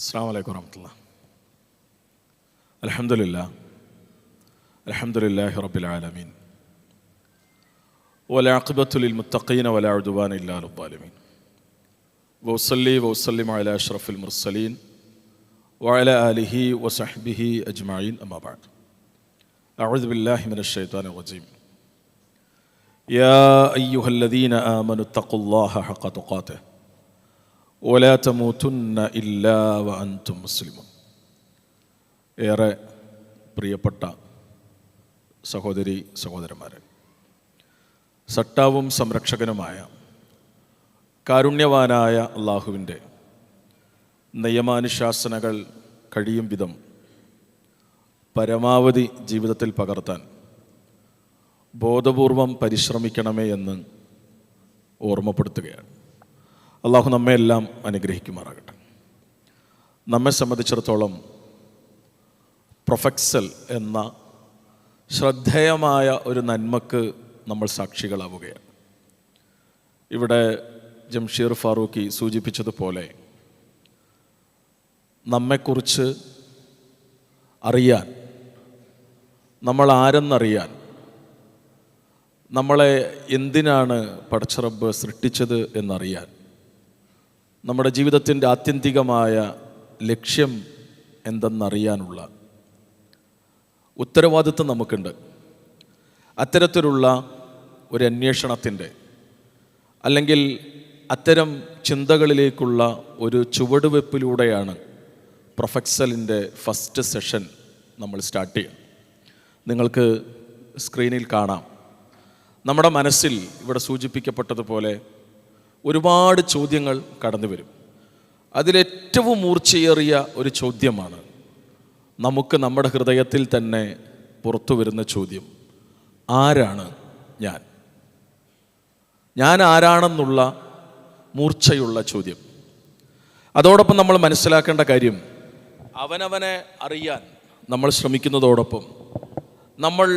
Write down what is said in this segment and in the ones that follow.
അസ്സലാമു അലൈക്കും വറഹ്മത്തുള്ളാഹി. അൽഹംദുലില്ലാഹി റബ്ബിൽ ആലമീൻ വൽആഖിബത്തു ലിൽ മുത്തഖീന വലാ ഉദ്വാന ഇല്ലാ അലൽ ളാലിമീൻ വസല്ലി വസല്ലിമു അലാ അഷ്റഫിൽ മുർസലീൻ വഅലാ ആലിഹി വസഹ്ബിഹി അജ്മഈൻ അമ്മാ ബഅദ്. അഊദു ബില്ലാഹി മിനശ് ശൈത്വാനിർ റജീം. യാ അയ്യുഹല്ലദീന ആമനു തഖുല്ലാഹ ഹഖ തുഖാതിഹി വലാ തമൂതുന്ന ഇല്ലാ വഅൻതും മുസ്ലിമൂൻ. ഏറെ പ്രിയപ്പെട്ട സഹോദരി സഹോദരന്മാരെ, സട്ടാവും സംരക്ഷകനുമായ കാരുണ്യവാനായ അള്ളാഹുവിൻ്റെ നിയമാനുശാസനകൾ കഴിയും വിധം പരമാവധി ജീവിതത്തിൽ പകർത്താൻ ബോധപൂർവം പരിശ്രമിക്കണമേ എന്ന് ഓർമ്മപ്പെടുത്തുകയാണ്. അള്ളാഹു നമ്മെ എല്ലാം അനുഗ്രഹിക്കുമാറാകട്ടെ. നമ്മെ സംബന്ധിച്ചിടത്തോളം പ്രൊഫക്സൽ എന്ന ശ്രദ്ധേയമായ ഒരു നന്മക്ക് നമ്മൾ സാക്ഷികളാവുകയാണ്. ഇവിടെ ജംഷീർ ഫാറൂഖി സൂചിപ്പിച്ചതുപോലെ നമ്മെക്കുറിച്ച് അറിയാൻ, നമ്മൾ ആരെന്നറിയാൻ, നമ്മളെ എന്തിനാണ് പടച്ചറബ്ബ് സൃഷ്ടിച്ചത് എന്നറിയാൻ, നമ്മുടെ ജീവിതത്തിൻ്റെ ആത്യന്തികമായ ലക്ഷ്യം എന്തെന്നറിയാനുള്ള ഉത്തരവാദിത്വം നമുക്കുണ്ട്. അത്തരത്തിലുള്ള ഒരു അന്വേഷണത്തിൻ്റെ അല്ലെങ്കിൽ അത്തരം ചിന്തകളിലേക്കുള്ള ഒരു ചുവടുവെപ്പിലൂടെയാണ് പ്രൊഫക്സലിൻ്റെ ഫസ്റ്റ് സെഷൻ നമ്മൾ സ്റ്റാർട്ട് ചെയ്യുക. നിങ്ങൾക്ക് സ്ക്രീനിൽ കാണാം, നമ്മുടെ മനസ്സിൽ ഇവിടെ സൂചിപ്പിക്കപ്പെട്ടതുപോലെ ഒരുപാട് ചോദ്യങ്ങൾ കടന്നു വരും. അതിലേറ്റവും മൂർച്ചയേറിയ ഒരു ചോദ്യമാണ് നമുക്ക് നമ്മുടെ ഹൃദയത്തിൽ തന്നെ പുറത്തു വരുന്ന ചോദ്യം: ആരാണ് ഞാൻ? ഞാൻ ആരാണെന്നുള്ള മൂർച്ചയുള്ള ചോദ്യം. അതോടൊപ്പം നമ്മൾ മനസ്സിലാക്കേണ്ട കാര്യം, അവനവനെ അറിയാൻ നമ്മൾ ശ്രമിക്കുന്നതോടൊപ്പം നമ്മൾ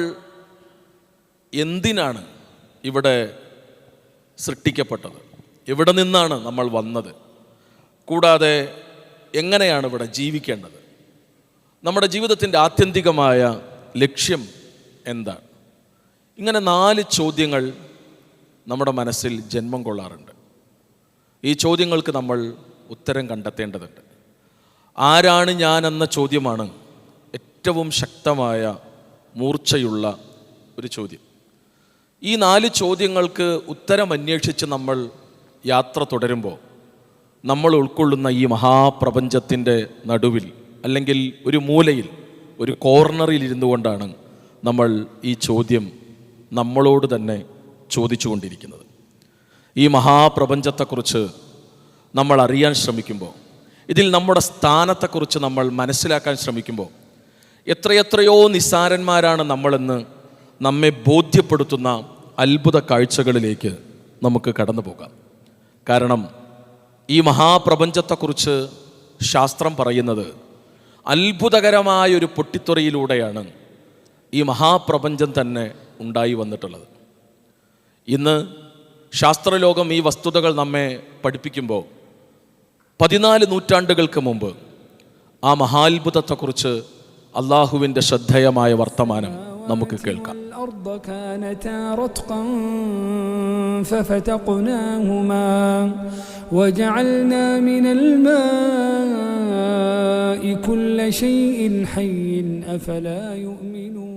എന്തിനാണ് ഇവിടെ സൃഷ്ടിക്കപ്പെട്ടത്, എവിടെ നിന്നാണ് നമ്മൾ വന്നത്, കൂടാതെ എങ്ങനെയാണ് ഇവിടെ ജീവിക്കേണ്ടത്, നമ്മുടെ ജീവിതത്തിൻ്റെ ആത്യന്തികമായ ലക്ഷ്യം എന്താണ്? ഇങ്ങനെ 4 ചോദ്യങ്ങൾ നമ്മുടെ മനസ്സിൽ ജന്മം കൊള്ളാറുണ്ട്. ഈ ചോദ്യങ്ങൾക്ക് നമ്മൾ ഉത്തരം കണ്ടെത്തേണ്ടതുണ്ട്. ആരാണ് ഞാൻ എന്ന ചോദ്യമാണ് ഏറ്റവും ശക്തമായ മൂർച്ചയുള്ള ഒരു ചോദ്യം. ഈ 4 ചോദ്യങ്ങൾക്ക് ഉത്തരം അന്വേഷിച്ച് നമ്മൾ യാത്ര തുടരുമ്പോൾ നമ്മൾ ഉൾക്കൊള്ളുന്ന ഈ മഹാപ്രപഞ്ചത്തിൻ്റെ നടുവിൽ അല്ലെങ്കിൽ ഒരു മൂലയിൽ, ഒരു കോർണറിൽ ഇരുന്നു കൊണ്ടാണ് നമ്മൾ ഈ ചോദ്യം നമ്മളോട് തന്നെ ചോദിച്ചു കൊണ്ടിരിക്കുന്നത്. ഈ മഹാപ്രപഞ്ചത്തെക്കുറിച്ച് നമ്മൾ അറിയാൻ ശ്രമിക്കുമ്പോൾ, ഇതിൽ നമ്മുടെ സ്ഥാനത്തെക്കുറിച്ച് നമ്മൾ മനസ്സിലാക്കാൻ ശ്രമിക്കുമ്പോൾ എത്രയെത്രയോ നിസ്സാരന്മാരാണ് നമ്മളെന്ന് നമ്മെ ബോധ്യപ്പെടുത്തുന്ന അത്ഭുത കാഴ്ചകളിലേക്ക് നമുക്ക് കടന്നു പോകാം. കാരണം ഈ മഹാപ്രപഞ്ചത്തെക്കുറിച്ച് ശാസ്ത്രം പറയുന്നത് അത്ഭുതകരമായൊരു പൊട്ടിത്തെറിയിലൂടെയാണ് ഈ മഹാപ്രപഞ്ചം തന്നെ ഉണ്ടായി വന്നിട്ടുള്ളത്. ഇന്ന് ശാസ്ത്രലോകം ഈ വസ്തുതകൾ നമ്മെ പഠിപ്പിക്കുമ്പോൾ 14 നൂറ്റാണ്ടുകൾക്ക് മുമ്പ് ആ മഹാത്ഭുതത്തെക്കുറിച്ച് അള്ളാഹുവിൻ്റെ ശ്രദ്ധേയമായ വർത്തമാനം നമുക്ക് കേൾക്കാം. وجعلنا من الماء كل شيء حي أفلا يؤمنون.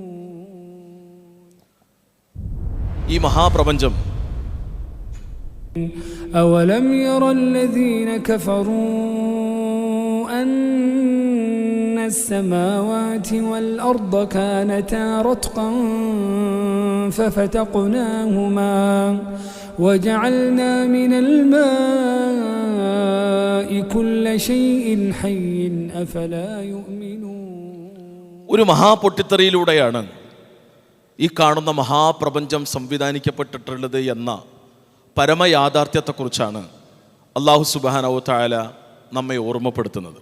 ഈ മഹാപ്രപഞ്ചം أولم يرى الذين كفروا أن السماوات والأرض كانتا رتقا ففتقناهما وجعلنا من الماء كل شيء حي أفلا يؤمنون. ഒരു മഹാപൊട്ടിത്തെറിയിലൂടെയാണ് ഈ കാണുന്ന മഹാപ്രപഞ്ചം സംവിധാനിക്കപ്പെട്ടിട്ടുള്ളത് എന്ന പരമയാഥാർത്ഥ്യത്തെക്കുറിച്ചാണ് അല്ലാഹു സുബ്ഹാനഹു വ തആല നമ്മെ ഓർമ്മപ്പെടുത്തുന്നത്.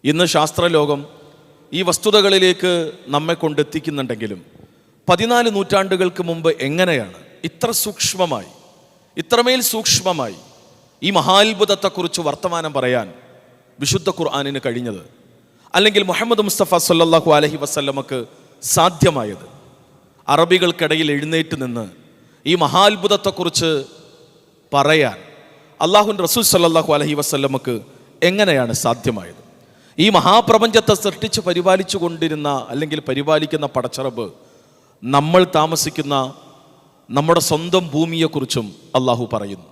ഇന്ന് ശാസ്ത്രലോകം ഈ വസ്തുതകളിലേക്ക് നമ്മെ കൊണ്ടെത്തിക്കുന്നുണ്ടെങ്കിലും 14 നൂറ്റാണ്ടുകൾക്ക് മുമ്പ് എങ്ങനെയാണ് ഇത്ര സൂക്ഷ്മമായി, ഇത്രമേൽ സൂക്ഷ്മമായി ഈ മഹാത്ഭുതത്തെക്കുറിച്ച് വർത്തമാനം പറയാൻ വിശുദ്ധ ഖുർആനിന് കഴിഞ്ഞത്, അല്ലെങ്കിൽ മുഹമ്മദ് മുസ്തഫ സല്ലല്ലാഹു അലൈഹി വസല്ലമക്ക് സാധ്യമായത്? അറബികൾക്കിടയിൽ എഴുന്നേറ്റ് നിന്ന് ഈ മഹാത്ഭുതത്തെക്കുറിച്ച് പറയാൻ അള്ളാഹുവിൻ്റെ റസൂൽ സല്ലല്ലാഹു അലൈഹി വസല്ലമക്ക് എങ്ങനെയാണ് സാധ്യമായത്? ഈ മഹാപ്രപഞ്ചത്തെ സൃഷ്ടിച്ച് പരിപാലിച്ചു കൊണ്ടിരുന്ന അല്ലെങ്കിൽ പരിപാലിക്കുന്ന പടച്ചറബ് നമ്മൾ താമസിക്കുന്ന നമ്മുടെ സ്വന്തം ഭൂമിയെക്കുറിച്ചും അള്ളാഹു പറയുന്നു.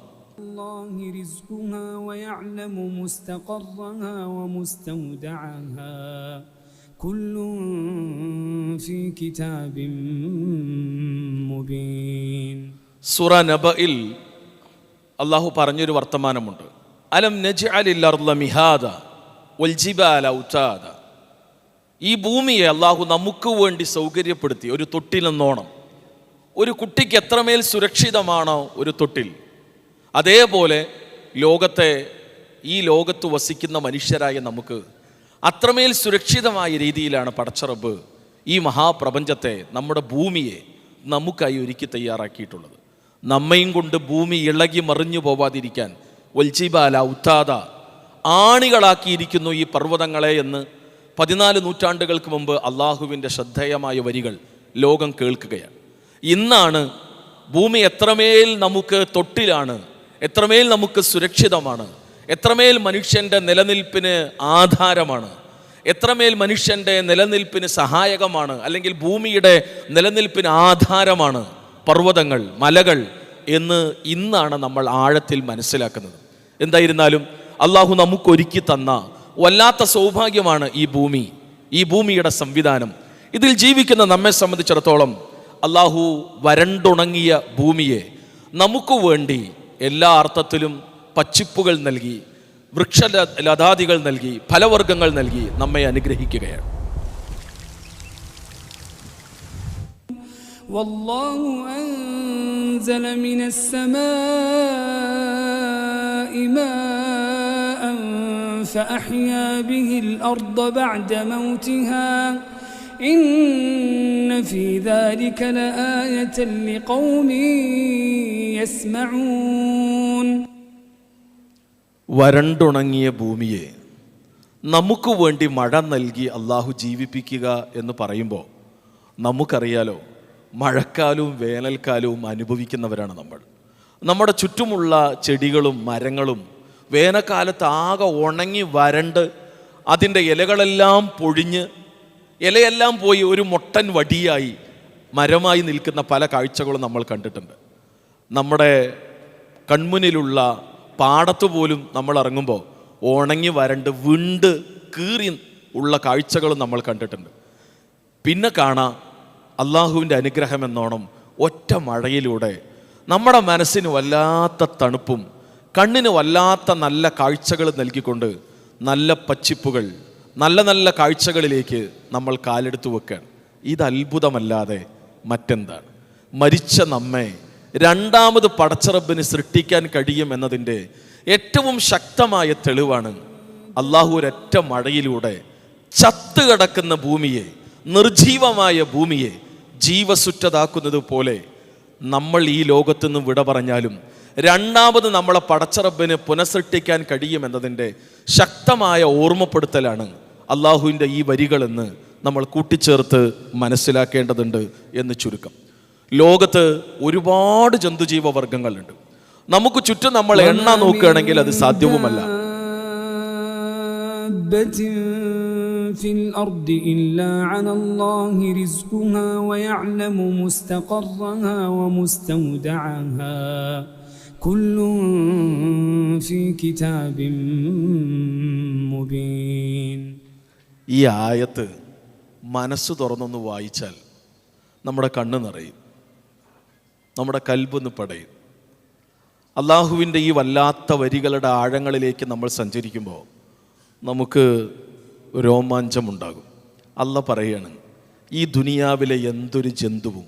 സൂറ നബയിൽ അള്ളാഹു പറഞ്ഞൊരു വർത്തമാനമുണ്ട്. അലം നജ്അലിൽ അർള മിഹാദ വൽ ജിബാല ഔതാദ. ഈ ഭൂമിയെ അള്ളാഹു നമുക്ക് വേണ്ടി സൗകര്യപ്പെടുത്തി ഒരു തൊട്ടിലെന്നോണം. ഒരു കുട്ടിക്ക് എത്രമേൽ സുരക്ഷിതമാണോ ഒരു തൊട്ടിൽ, അതേപോലെ ഈ ലോകത്ത് വസിക്കുന്ന മനുഷ്യരായ നമുക്ക് അത്രമേൽ സുരക്ഷിതമായ രീതിയിലാണ് പടച്ചറബ് ഈ മഹാപ്രപഞ്ചത്തെ, നമ്മുടെ ഭൂമിയെ നമുക്കായി ഒരുക്കി തയ്യാറാക്കിയിട്ടുള്ളത്. നമ്മയും കൊണ്ട് ഭൂമി ഇളകി മറിഞ്ഞു പോവാതിരിക്കാൻ വൽജിബാല ഔതാദ, ആണികളാക്കിയിരിക്കുന്നു ഈ പർവ്വതങ്ങളെ എന്ന് 14 നൂറ്റാണ്ടുകൾക്ക് മുമ്പ് അള്ളാഹുവിൻ്റെ ശ്രദ്ധേയമായ വരികൾ ലോകം കേൾക്കുകയാണ്. ഇന്നാണ് ഭൂമി എത്രമേൽ നമുക്ക് തൊട്ടിലാണ്, എത്രമേൽ നമുക്ക് സുരക്ഷിതമാണ്, എത്രമേൽ മനുഷ്യൻ്റെ നിലനിൽപ്പിന് ആധാരമാണ്, എത്രമേൽ മനുഷ്യൻ്റെ നിലനിൽപ്പിന് സഹായകമാണ്, അല്ലെങ്കിൽ ഭൂമിയുടെ നിലനിൽപ്പിന് ആധാരമാണ് പർവ്വതങ്ങൾ, മലകൾ എന്ന് ഇന്നാണ് നമ്മൾ ആഴത്തിൽ മനസ്സിലാക്കുന്നത്. എന്തായിരുന്നാലും അള്ളാഹു നമുക്കൊരുക്കി തന്ന വല്ലാത്ത സൗഭാഗ്യമാണ് ഈ ഭൂമിയുടെ സംവിധാനം. ഇതിൽ ജീവിക്കുന്ന നമ്മെ സംബന്ധിച്ചിടത്തോളം അള്ളാഹു വരണ്ടുണങ്ങിയ ഭൂമിയെ നമുക്ക് വേണ്ടി എല്ലാ അർത്ഥത്തിലും പച്ചിപ്പുകൾ നൽകി, വൃക്ഷലതാദികൾ നൽകി, ഫലവർഗ്ഗങ്ങൾ നൽകി നമ്മെ അനുഗ്രഹിക്കുകയാണ്. വല്ലാഹു അൻസല മിനസ് സമാഇ മാഅൻ ഫഅഹ്യാ ബിഹിൽ അർദ ബഅദ മൗതിഹാ ഇന്ന ഫീ ദാലിക ലആയതൻ ലിഖൗമിൻ യസ്മഊൻ. വരണ്ടുണങ്ങിയ ഭൂമിയെ നമുക്ക് വേണ്ടി മഴ നൽകി അള്ളാഹു ജീവിപ്പിക്കുക എന്ന് പറയുമ്പോൾ നമുക്കറിയാലോ, മഴക്കാലവും വേനൽക്കാലവും അനുഭവിക്കുന്നവരാണ് നമ്മൾ. നമ്മുടെ ചുറ്റുമുള്ള ചെടികളും മരങ്ങളും വേനൽക്കാലത്ത് ആകെ ഉണങ്ങി വരണ്ട് അതിൻ്റെ ഇലകളെല്ലാം പൊഴിഞ്ഞ് ഇലയെല്ലാം പോയി ഒരു മൊട്ടൻ വടിയായി മരമായി നിൽക്കുന്ന പല കാഴ്ചകളും നമ്മൾ കണ്ടിട്ടുണ്ട്. നമ്മുടെ കൺമുന്നിലുള്ള പാടത്ത് പോലും നമ്മൾ ഇറങ്ങുമ്പോൾ ഉണങ്ങി വരണ്ട് വിണ്ട് കീറി ഉള്ള കാഴ്ചകളും നമ്മൾ കണ്ടിട്ടുണ്ട്. പിന്നെ കാണാം അള്ളാഹുവിൻ്റെ അനുഗ്രഹം എന്നോണം ഒറ്റ മഴയിലൂടെ നമ്മുടെ മനസ്സിന് വല്ലാത്ത തണുപ്പും കണ്ണിന് വല്ലാത്ത നല്ല കാഴ്ചകൾ നൽകിക്കൊണ്ട് നല്ല പച്ചിപ്പുകൾ, നല്ല നല്ല കാഴ്ചകളിലേക്ക് നമ്മൾ കാലെടുത്തു വെക്കാൻ. ഇത് അത്ഭുതമല്ലാതെ മറ്റെന്താണ്? മരിച്ച നമ്മെ രണ്ടാമത് പടച്ചറബിന് സൃഷ്ടിക്കാൻ കഴിയും എന്നതിൻ്റെ ഏറ്റവും ശക്തമായ തെളിവാണ് അള്ളാഹു ഒരൊറ്റ മഴയിലൂടെ ചത്ത് കിടക്കുന്ന ഭൂമിയെ, നിർജീവമായ ഭൂമിയെ ജീവസുറ്റതാക്കുന്നത് പോലെ നമ്മൾ ഈ ലോകത്തു നിന്ന് വിട പറഞ്ഞാലും രണ്ടാമത് നമ്മളെ പടച്ചറബിന് പുനഃസൃഷ്ടിക്കാൻ കഴിയുമെന്നതിൻ്റെ ശക്തമായ ഓർമ്മപ്പെടുത്തലാണ് അള്ളാഹുവിൻ്റെ ഈ വരികളെന്ന് നമ്മൾ കൂട്ടിച്ചേർത്ത് മനസ്സിലാക്കേണ്ടതുണ്ട് എന്ന് ചുരുക്കം. ലോകത്ത് ഒരുപാട് ജന്തുജീവ വർഗങ്ങളുണ്ട്. നമുക്ക് ചുറ്റും നമ്മൾ എണ്ണ നോക്കുകയാണെങ്കിൽ അത് സാധ്യവുമല്ല. في الأرض إلا على الله رزقها ويعلم مستقرها ومستودعها كل في كتاب مبين. ഈ ആയത്ത് മനസ്സ് തുറന്നൊന്ന് വായിച്ചാൽ നമ്മുടെ കണ്ണ് നിറയും, നമ്മുടെ കൽബൊന്ന് പടയും. അള്ളാഹുവിൻ്റെ ഈ വല്ലാത്ത വരികളുടെ ആഴങ്ങളിലേക്ക് നമ്മൾ സഞ്ചരിക്കുമ്പോൾ നമുക്ക് രോമാഞ്ചമുണ്ടാകും. അള്ള പറയാണ്, ഈ ദുനിയാവിലെ എന്തൊരു ജന്തുവും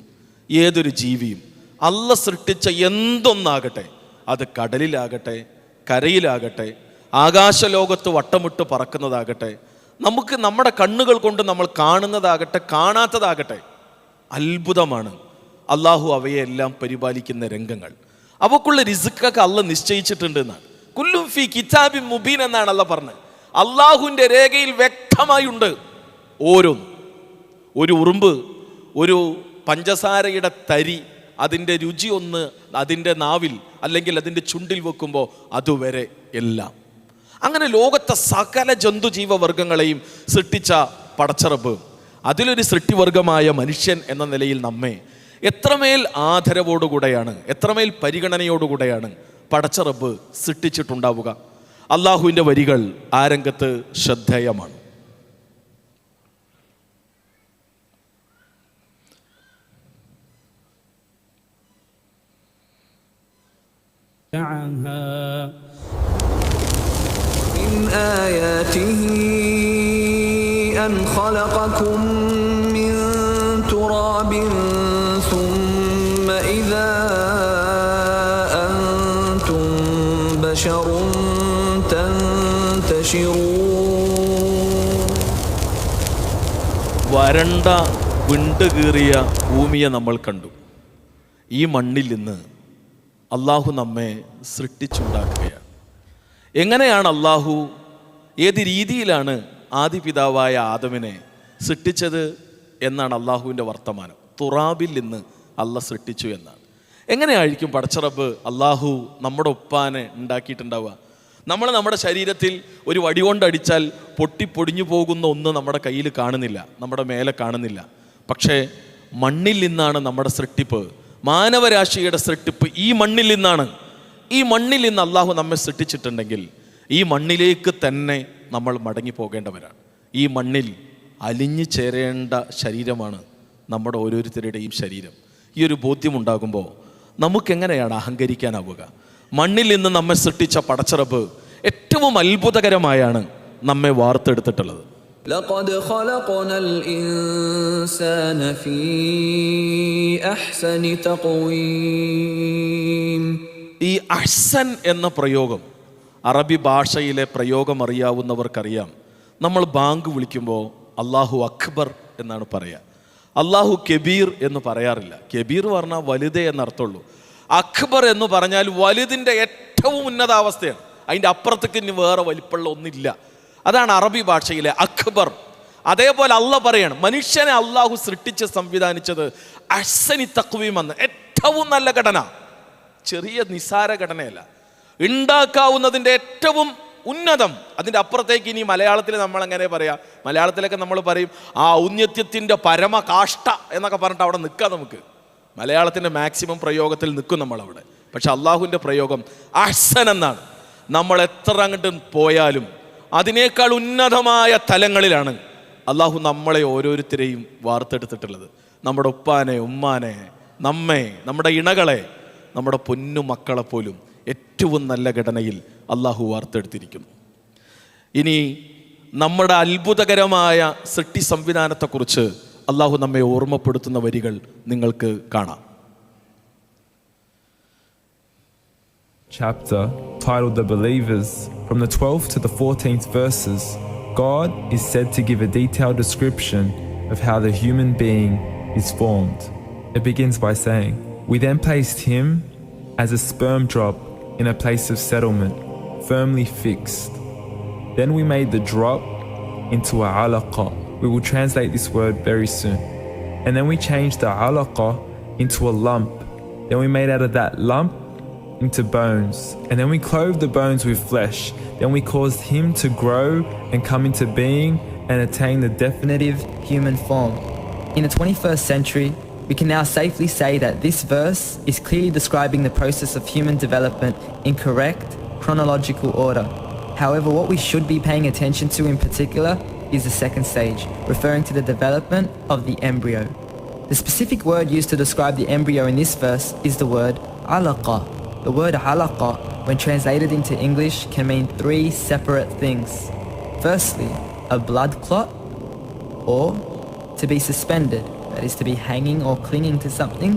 ഏതൊരു ജീവിയും അള്ള സൃഷ്ടിച്ച എന്തൊന്നാകട്ടെ, അത് കടലിലാകട്ടെ, കരയിലാകട്ടെ, ആകാശലോകത്ത് വട്ടമിട്ട് പറക്കുന്നതാകട്ടെ, നമുക്ക് നമ്മുടെ കണ്ണുകൾ കൊണ്ട് നമ്മൾ കാണുന്നതാകട്ടെ, കാണാത്തതാകട്ടെ, അത്ഭുതമാണ് അള്ളാഹു അവയെല്ലാം പരിപാലിക്കുന്ന രംഗങ്ങൾ. അവക്കുള്ള റിസ്ക്കൊക്കെ അള്ള നിശ്ചയിച്ചിട്ടുണ്ട് എന്നാണ്. കുല്ലും ഫീ കിതാബിൻ മുബീൻ എന്നാണ് അള്ള പറഞ്ഞത്. അള്ളാഹുവിൻ്റെ രേഖയിൽ വ്യക്തമായുണ്ട്. ഓരോന്നും, ഒരു ഉറുമ്പ്, ഒരു പഞ്ചസാരയുടെ തരി, അതിൻ്റെ രുചി ഒന്ന് അതിൻ്റെ നാവിൽ അല്ലെങ്കിൽ അതിൻ്റെ ചുണ്ടിൽ വെക്കുമ്പോൾ അതുവരെ എല്ലാം. അങ്ങനെ ലോകത്തെ സകല ജന്തുജീവവർഗങ്ങളെയും സൃഷ്ടിച്ച പടച്ചറബ്, അതിലൊരു സൃഷ്ടിവർഗമായ മനുഷ്യൻ എന്ന നിലയിൽ നമ്മെ എത്രമേൽ ആദരവോടുകൂടെയാണ്, എത്രമേൽ പരിഗണനയോടുകൂടെയാണ് പടച്ചറബ് സൃഷ്ടിച്ചിട്ടുണ്ടാവുക. അള്ളാഹുവിൻ്റെ വരികൾ ആ രംഗത്ത് ശ്രദ്ധേയമാണ്. من آياته أن خلقكم من تراب ثم إذا أنتم بشر تنتشرون. വരണ്ട വിണ്ടുകീറിയ ഭൂമിയെ നമ്മൾ കണ്ടു. ഈ മണ്ണിൽ നിന്ന് അള്ളാഹു നമ്മെ സൃഷ്ടിച്ചുണ്ടാക്കുകയാണ്. എങ്ങനെയാണ് അള്ളാഹു, ഏത് രീതിയിലാണ് ആദിപിതാവായ ആദമിനെ സൃഷ്ടിച്ചത് എന്നാണ് അള്ളാഹുവിൻ്റെ വർത്തമാനം. തുറാബിൽ നിന്ന് അള്ളാഹ് സൃഷ്ടിച്ചു എന്നാണ്. എങ്ങനെയായിരിക്കും പടച്ചറബ് അള്ളാഹു നമ്മുടെ ഉപ്പാനെ ഉണ്ടാക്കിയിട്ടുണ്ടാവുക? നമ്മൾ നമ്മുടെ ശരീരത്തിൽ ഒരു വടി കൊണ്ടടിച്ചാൽ പൊട്ടിപ്പൊടിഞ്ഞു പോകുന്ന ഒന്ന് നമ്മുടെ കയ്യിൽ കാണുന്നില്ല, നമ്മുടെ മേലെ കാണുന്നില്ല. പക്ഷേ മണ്ണിൽ നിന്നാണ് നമ്മുടെ സൃഷ്ടിപ്പ്, മാനവരാശിയുടെ സൃഷ്ടിപ്പ് ഈ മണ്ണിൽ നിന്നാണ്. ഈ മണ്ണിൽ നിന്ന് അള്ളാഹു നമ്മെ സൃഷ്ടിച്ചിട്ടുണ്ടെങ്കിൽ ഈ മണ്ണിലേക്ക് തന്നെ നമ്മൾ മടങ്ങി പോകേണ്ടവരാണ്. ഈ മണ്ണിൽ അലിഞ്ഞു ചേരേണ്ട ശരീരമാണ് നമ്മുടെ ഓരോരുത്തരുടെയും ശരീരം. ഈ ഒരു ബോധ്യമുണ്ടാകുമ്പോൾ നമുക്കെങ്ങനെയാണ് അഹങ്കരിക്കാനാവുക? മണ്ണിൽ നിന്ന് നമ്മെ സൃഷ്ടിച്ച പടച്ചറബ് ഏറ്റവും അത്ഭുതകരമായാണ് നമ്മെ വാർത്തെടുത്തിട്ടുള്ളത്. لقد خلقنا الإنسان في أحسن تقويم. ഈ അഹ്സൻ എന്ന പ്രയോഗം, അറബി ഭാഷയിലെ പ്രയോഗം അറിയാവുന്നവർക്കറിയാം. നമ്മൾ ബാങ്ക് വിളിക്കുമ്പോൾ അള്ളാഹു അക്ബർ എന്നാണ് പറയുക. അള്ളാഹു കബീർ എന്ന് പറയാറില്ല. കബീർ പറഞ്ഞാൽ വലുത് എന്നർത്ഥമുള്ളൂ. അക്ബർ എന്ന് പറഞ്ഞാൽ വലുതിൻ്റെ ഏറ്റവും ഉന്നതാവസ്ഥയാണ്. അതിൻ്റെ അപ്പുറത്തേക്ക് ഇനി വേറെ വലിപ്പമുള്ള ഒന്നില്ല. അതാണ് അറബി ഭാഷയിലെ അക്ബർ. അതേപോലെ അള്ളാഹ് പറയാണ്, മനുഷ്യനെ അള്ളാഹു സൃഷ്ടിച്ച് സംവിധാനിച്ചത് അഹ്സനി തഖ്വീം എന്ന്, ഏറ്റവും നല്ല ഘടന. ചെറിയ നിസാര ഘടനയല്ല, ഉണ്ടാക്കാവുന്നതിൻ്റെ ഏറ്റവും ഉന്നതം. അതിൻ്റെ അപ്പുറത്തേക്ക് ഇനി മലയാളത്തിൽ നമ്മൾ എങ്ങനെ പറയാം? മലയാളത്തിലൊക്കെ നമ്മൾ പറയും ആ ഔന്നത്യത്തിൻ്റെ പരമകാഷ്ഠ എന്നൊക്കെ പറഞ്ഞിട്ട് അവിടെ നിൽക്കാം. നമുക്ക് മലയാളത്തിൻ്റെ മാക്സിമം പ്രയോഗത്തിൽ നിൽക്കും നമ്മളവിടെ. പക്ഷെ അള്ളാഹുവിൻ്റെ പ്രയോഗം അഹ്സൻ എന്നാണ്. നമ്മൾ എത്ര അങ്ങോട്ട് പോയാലും അതിനേക്കാൾ ഉന്നതമായ തലങ്ങളിലാണ് അള്ളാഹു നമ്മളെ ഓരോരുത്തരെയും വാർത്തെടുത്തിട്ടുള്ളത്. നമ്മുടെ ഉപ്പാനെ, ഉമ്മാനെ, നമ്മെ, നമ്മുടെ ഇണകളെ, നമ്മുടെ പൊന്നു മക്കളെപ്പോലും ഏറ്റവും നല്ല ഘടനയിൽ അള്ളാഹു വാർത്തെടുത്തിരിക്കുന്നു. ഇനി നമ്മുടെ അത്ഭുതകരമായ സൃഷ്ടി സംവിധാനത്തെക്കുറിച്ച് അള്ളാഹു നമ്മെ ഓർമ്മപ്പെടുത്തുന്ന വരികൾ നിങ്ങൾക്ക് കാണാം. Chapter titled The Believers, from the 12th to the 14th verses, God is said to give a detailed description of how the human being is formed. It begins by saying, "We then placed him as a sperm drop in a place of settlement, firmly fixed. Then we made the drop into a alaqa." We will translate this word very soon. "And then we changed the alaqa into a lump. Then we made out of that lump into bones. And then we clothed the bones with flesh. Then we caused him to grow and come into being and attain the definitive human form." In the 21st century, we can now safely say that this verse is clearly describing the process of human development in correct chronological order. However, what we should be paying attention to in particular is the second stage, referring to the development of the embryo. The specific word used to describe the embryo in this verse is the word alaqa. The word alaqa, when translated into English, can mean three separate things. Firstly, a blood clot, or to be suspended, that is to be hanging or clinging to something,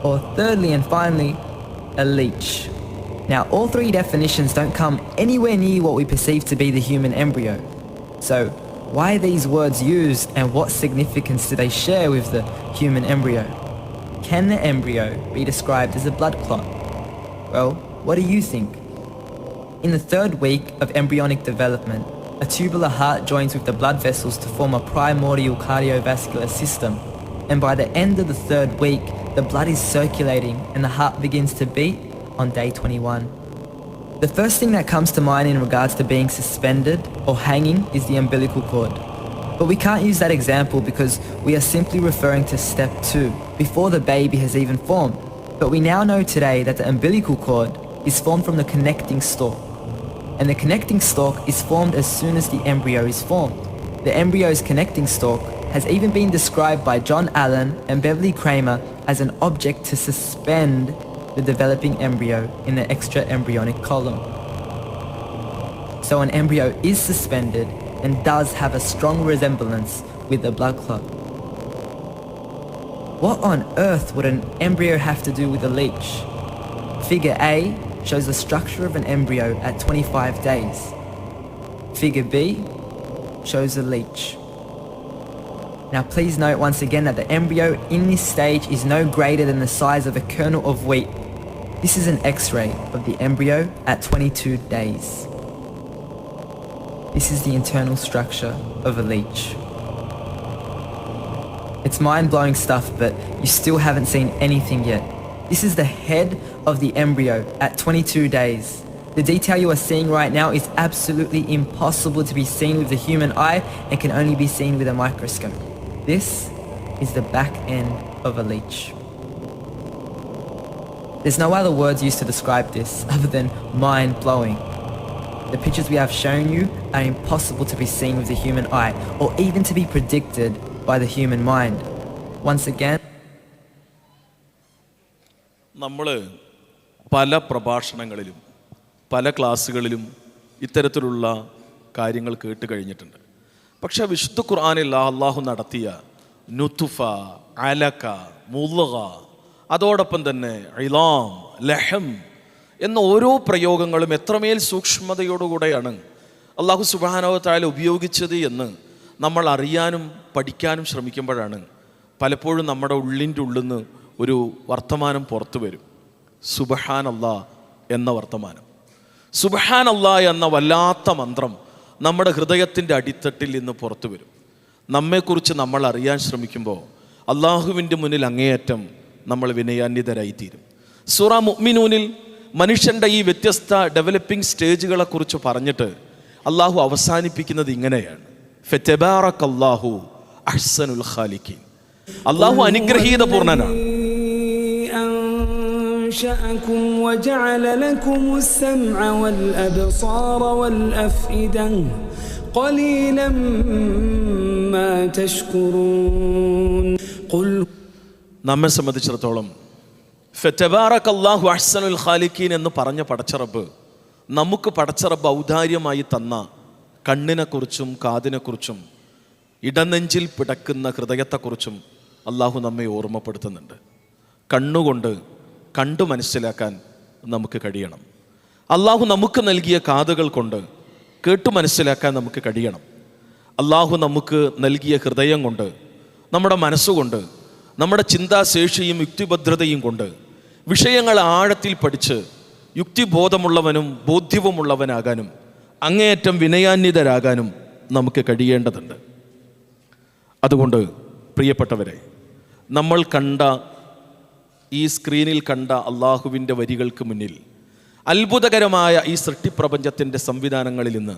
or thirdly and finally, a leech. Now, all three definitions don't come anywhere near what we perceive to be the human embryo. So, why are these words used and what significance do they share with the human embryo? Can the embryo be described as a blood clot? Well, what do you think? In the third week of embryonic development, a tubular heart joins with the blood vessels to form a primordial cardiovascular system. And by the end of the 3rd week, the blood is circulating and the heart begins to beat on day 21. The first thing that comes to mind in regards to being suspended or hanging is the umbilical cord. But we can't use that example because we are simply referring to step 2, before the baby has even formed. But we now know today that the umbilical cord is formed from the connecting stalk. And the connecting stalk is formed as soon as the embryo is formed. The embryo's connecting stalk has even been described by John Allen and Beverly Kramer as an object to suspend the developing embryo in the extra-embryonic column. So an embryo is suspended and does have a strong resemblance with the blood clot. What on earth would an embryo have to do with a leech? Figure A shows the structure of an embryo at 25 days. Figure B shows a leech. Now please note once again that the embryo in this stage is no greater than the size of a kernel of wheat. This is an X-ray of the embryo at 22 days. This is the internal structure of a leech. It's mind-blowing stuff, but you still haven't seen anything yet. This is the head of the embryo at 22 days. The detail you are seeing right now is absolutely impossible to be seen with the human eye and can only be seen with a microscope. This is the back end of a leech. There's no other words used to describe this other than mind-blowing. The pictures we have shown you are impossible to be seen with the human eye or even to be predicted by the human mind. Once again, നമ്മൾ പല പ്രഭാഷണങ്ങളിലും പല ക്ലാസ്സുകളിലും ഇത്തരത്തിലുള്ള കാര്യങ്ങൾ കേട്ട് കഴിഞ്ഞിട്ടുണ്ട്. പക്ഷേ വിശുദ്ധ ഖുർആനിൽ അള്ളാഹു നടത്തിയ നുതുഫ, അലക, മുളഗ, അതോടൊപ്പം തന്നെ ഇലാം, ലഹം എന്ന ഓരോ പ്രയോഗങ്ങളും എത്രമേൽ സൂക്ഷ്മതയോടുകൂടെയാണ് അള്ളാഹു സുബ്ഹാനഹു വ തആല ഉപയോഗിച്ചത് എന്ന് നമ്മൾ അറിയാനും പഠിക്കാനും ശ്രമിക്കുമ്പോഴാണ് പലപ്പോഴും നമ്മുടെ ഉള്ളിൻ്റെ ഉള്ളിൽ നിന്ന് ഒരു വർത്തമാനം പുറത്തു വരും. സുബ്ഹാനല്ലാഹ് എന്ന വർത്തമാനം. സുബ്ഹാനല്ലാഹ് എന്ന വല്ലാത്ത മന്ത്രം നമ്മുടെ ഹൃദയത്തിൻ്റെ അടിത്തട്ടിൽ നിന്ന് പുറത്തു വരും. നമ്മെക്കുറിച്ച് നമ്മൾ അറിയാൻ ശ്രമിക്കുമ്പോൾ അള്ളാഹുവിൻ്റെ മുന്നിൽ അങ്ങേയറ്റം നമ്മൾ വിനയാന്വിതരായിത്തീരും. സൂറ മുഅ്മിനൂനിൽ മനുഷ്യൻ്റെ ഈ വ്യത്യസ്ത ഡെവലപ്പിംഗ് സ്റ്റേജുകളെക്കുറിച്ച് പറഞ്ഞിട്ട് അള്ളാഹു അവസാനിപ്പിക്കുന്നത് ഇങ്ങനെയാണ്: ഫതബാറകല്ലാഹു അഹ്സനുൽ ഖാലിഖീൻ. അള്ളാഹു അനുഗ്രഹീതപൂർണ്ണനാണ്. أنشأكم وجعل لكم السمع والأبصار والأفئدة قليلا ما تشكرون. നമ്മെ സംബന്ധിച്ചിടത്തോളം ഫതബാറകല്ലാഹു അഹ്സനുൽ ഖാലിഖീൻ എന്ന് പറഞ്ഞ പടച്ചറബ് നമുക്ക് പടച്ചറബ് ഔദാര്യമായി തന്ന കണ്ണിനെക്കുറിച്ചും കാതിനെക്കുറിച്ചും ഇടനെഞ്ചിൽ പിടക്കുന്ന ഹൃദയത്തെക്കുറിച്ചും അള്ളാഹു നമ്മെ ഓർമ്മപ്പെടുത്തുന്നുണ്ട്. കണ്ണുകൊണ്ട് കണ്ടു മനസ്സിലാക്കാൻ നമുക്ക് കഴിയണം. അള്ളാഹു നമുക്ക് നൽകിയ കാതുകൾ കൊണ്ട് കേട്ടു മനസ്സിലാക്കാൻ നമുക്ക് കഴിയണം. അള്ളാഹു നമുക്ക് നൽകിയ ഹൃദയം കൊണ്ട്, നമ്മുടെ മനസ്സുകൊണ്ട്, നമ്മുടെ ചിന്താശേഷിയും യുക്തിഭദ്രതയും കൊണ്ട് വിഷയങ്ങൾ ആഴത്തിൽ പഠിച്ച് യുക്തിബോധമുള്ളവനും ബോധ്യവുമുള്ളവനാകാനും അങ്ങേയറ്റം വിനയാന്വിതരാകാനും നമുക്ക് കഴിയേണ്ടതുണ്ട്. അതുകൊണ്ട് പ്രിയപ്പെട്ടവരെ, നമ്മൾ കണ്ട ഈ സ്ക്രീനിൽ കണ്ട അള്ളാഹുവിൻ്റെ വരികൾക്ക് മുന്നിൽ അത്ഭുതകരമായ ഈ സൃഷ്ടിപ്രപഞ്ചത്തിൻ്റെ സംവിധാനങ്ങളിൽ നിന്ന്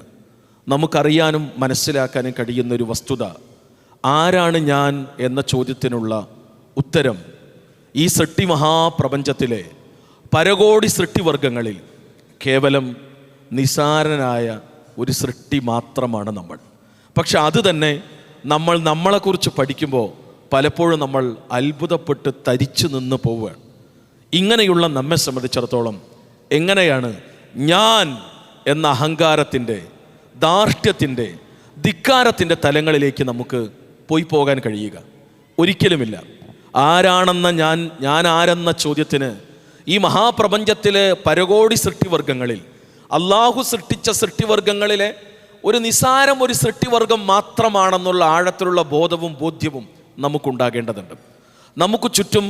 നമുക്കറിയാനും മനസ്സിലാക്കാനും കഴിയുന്നൊരു വസ്തുത, ആരാണ് ഞാൻ എന്ന ചോദ്യത്തിനുള്ള ഉത്തരം ഈ സൃഷ്ടി മഹാപ്രപഞ്ചത്തിലെ പരകോടി സൃഷ്ടിവർഗങ്ങളിൽ കേവലം നിസാരനായ ഒരു സൃഷ്ടി മാത്രമാണ് നമ്മൾ. പക്ഷെ അത് തന്നെ നമ്മൾ നമ്മളെക്കുറിച്ച് പഠിക്കുമ്പോൾ പലപ്പോഴും നമ്മൾ അത്ഭുതപ്പെട്ട് തരിച്ചു നിന്ന് പോവുകയാണ്. ഇങ്ങനെയുള്ള നമ്മെ സംബന്ധിച്ചിടത്തോളം എങ്ങനെയാണ് ഞാൻ എന്ന അഹങ്കാരത്തിൻ്റെ, ധാർഷ്ട്യത്തിൻ്റെ, ധിക്കാരത്തിൻ്റെ തലങ്ങളിലേക്ക് നമുക്ക് പോയി പോകാൻ കഴിയുക? ഒരിക്കലുമില്ല. ആരാണെന്ന ഞാൻ ആരെന്ന ചോദ്യത്തിന് ഈ മഹാപ്രപഞ്ചത്തിലെ പരകോടി സൃഷ്ടിവർഗങ്ങളിൽ അള്ളാഹു സൃഷ്ടിച്ച സൃഷ്ടിവർഗങ്ങളിലെ ഒരു നിസാരം ഒരു സൃഷ്ടിവർഗം മാത്രമാണെന്നുള്ള ആഴത്തിലുള്ള ബോധവും ബോധ്യവും നമുക്കുണ്ടാകേണ്ടതുണ്ട്. നമുക്ക് ചുറ്റും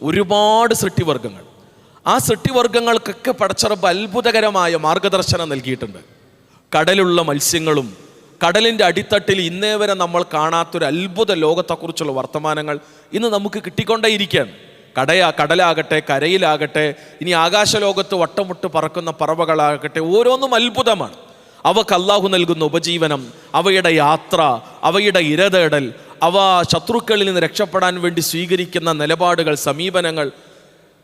ഒരുപാട് സൃഷ്ടിവർഗങ്ങൾ. ആ സൃഷ്ടിവർഗങ്ങൾക്കൊക്കെ പടച്ചറബ് അത്ഭുതകരമായ മാർഗദർശനം നൽകിയിട്ടുണ്ട്. കടലുള്ള മത്സ്യങ്ങളും കടലിൻ്റെ അടിത്തട്ടിൽ ഇന്നേ വരെ നമ്മൾ കാണാത്തൊരു അത്ഭുത ലോകത്തെക്കുറിച്ചുള്ള വർത്തമാനങ്ങൾ ഇന്ന് നമുക്ക് കിട്ടിക്കൊണ്ടേയിരിക്കുകയാണ്. കടലാകട്ടെ, കരയിലാകട്ടെ, ഇനി ആകാശലോകത്ത് വട്ടമുട്ട് പറക്കുന്ന പറവകളാകട്ടെ, ഓരോന്നും അത്ഭുതമാണ്. അവക്ക് അള്ളാഹു നൽകുന്ന ഉപജീവനം, അവയുടെ യാത്ര, അവയുടെ ഇരതേടൽ, അവ ശത്രുക്കളിൽ നിന്ന് രക്ഷപ്പെടാൻ വേണ്ടി സ്വീകരിക്കുന്ന നിലപാടുകൾ, സമീപനങ്ങൾ.